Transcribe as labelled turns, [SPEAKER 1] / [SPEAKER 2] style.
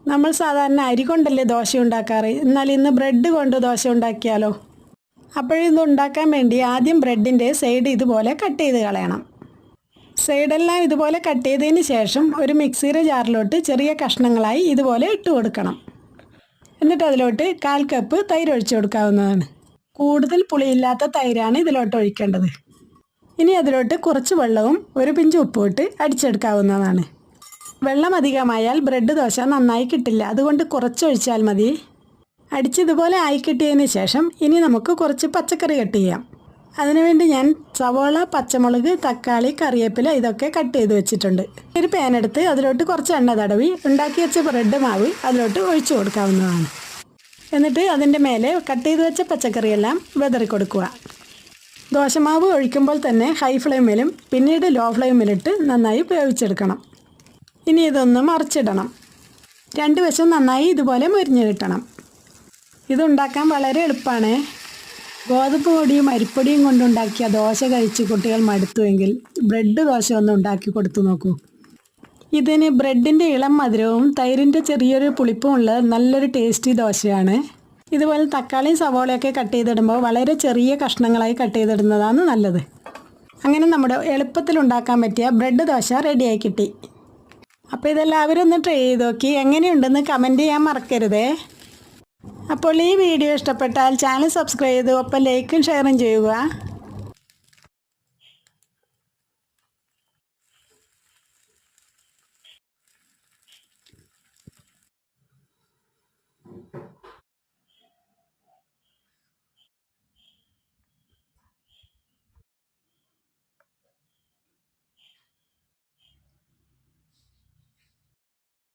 [SPEAKER 1] നമ്മൾ സാധാരണ അരി കൊണ്ടല്ലേ ദോശ ഉണ്ടാക്കാറ്. എന്നാൽ ഇന്ന് ബ്രെഡ് കൊണ്ട് ദോശ ഉണ്ടാക്കിയാലോ? അപ്പോഴിത് ഉണ്ടാക്കാൻ വേണ്ടി ആദ്യം ബ്രെഡിൻ്റെ സൈഡ് ഇതുപോലെ കട്ട് ചെയ്ത് കളയണം. സൈഡെല്ലാം ഇതുപോലെ കട്ട് ചെയ്തതിന് ശേഷം ഒരു മിക്സിയുടെ ജാറിലോട്ട് ചെറിയ കഷ്ണങ്ങളായി ഇതുപോലെ ഇട്ട് കൊടുക്കണം. എന്നിട്ട് അതിലോട്ട് 1/4 കപ്പ് തൈര് ഒഴിച്ചു കൊടുക്കാവുന്നതാണ്. കൂടുതൽ പുളിയില്ലാത്ത തൈരാണ് ഇതിലോട്ട് ഒഴിക്കേണ്ടത്. ഇനി അതിലോട്ട് കുറച്ച് വെള്ളവും ഒരു പിഞ്ച് ഉപ്പും ഇട്ട് അടിച്ചെടുക്കാവുന്നതാണ്. വെള്ളം അധികമായാൽ ബ്രെഡ് ദോശ നന്നായി കിട്ടില്ല. അതുകൊണ്ട് കുറച്ച് ഒഴിച്ചാൽ മതി. അടിച്ചിതുപോലെ ആയി കിട്ടിയതിന് ശേഷം ഇനി നമുക്ക് കുറച്ച് പച്ചക്കറി കട്ട് ചെയ്യാം. അതിനുവേണ്ടി ഞാൻ സവോള, പച്ചമുളക്, തക്കാളി, കറിവേപ്പില ഇതൊക്കെ കട്ട് ചെയ്ത് വെച്ചിട്ടുണ്ട്. ഒരു പാൻ എടുത്ത് അതിലോട്ട് കുറച്ച് എണ്ണ തടവി ഉണ്ടാക്കി വെച്ച ബ്രെഡ് മാവ് അതിലോട്ട് ഒഴിച്ചു കൊടുക്കാവുന്നതാണ്. എന്നിട്ട് അതിൻ്റെ മേലെ കട്ട് ചെയ്ത് വെച്ച പച്ചക്കറിയെല്ലാം വിതറി കൊടുക്കുക. ദോശമാവ് ഒഴിക്കുമ്പോൾ തന്നെ ഹൈ ഫ്ലെയിമിലും പിന്നീട് ലോ ഫ്ലെയിമിലിട്ട് നന്നായി വേവിച്ചെടുക്കണം. ഇനി ഇതൊന്ന് മറിച്ചിടണം. 2 വശം നന്നായി ഇതുപോലെ മൊരിഞ്ഞ് കിട്ടണം. ഇതുണ്ടാക്കാൻ വളരെ എളുപ്പമാണ്. ഗോതമ്പ് പൊടിയും അരിപ്പൊടിയും കൊണ്ടുണ്ടാക്കിയ ദോശ കഴിച്ച് കുട്ടികൾ മടുത്തുവെങ്കിൽ ബ്രെഡ് ദോശ ഒന്ന് ഉണ്ടാക്കി കൊടുത്തു നോക്കൂ. ഇതിന് ബ്രെഡിൻ്റെ ഇളം മധുരവും തൈരിൻ്റെ ചെറിയൊരു പുളിപ്പുമുള്ള നല്ലൊരു ടേസ്റ്റി ദോശയാണ്. ഇതുപോലെ തക്കാളിയും സവോളയൊക്കെ കട്ട് ചെയ്തിടുമ്പോൾ വളരെ ചെറിയ കഷ്ണങ്ങളായി കട്ട് ചെയ്തിടുന്നതാണ് നല്ലത്. അങ്ങനെ നമ്മുടെ എളുപ്പത്തിൽ ഉണ്ടാക്കാൻ പറ്റിയ ബ്രെഡ് ദോശ റെഡിയായി കിട്ടി. അപ്പോൾ ഇതെല്ലാവരും ഒന്ന് ട്രൈ ചെയ്ത് നോക്കി എങ്ങനെയുണ്ടെന്ന് കമൻറ്റ് ചെയ്യാൻ മറക്കരുതേ. അപ്പോൾ ഈ വീഡിയോ ഇഷ്ടപ്പെട്ടാൽ ചാനൽ സബ്സ്ക്രൈബ് ചെയ്ത് ഒപ്പം ലൈക്കും ഷെയറും ചെയ്യുക.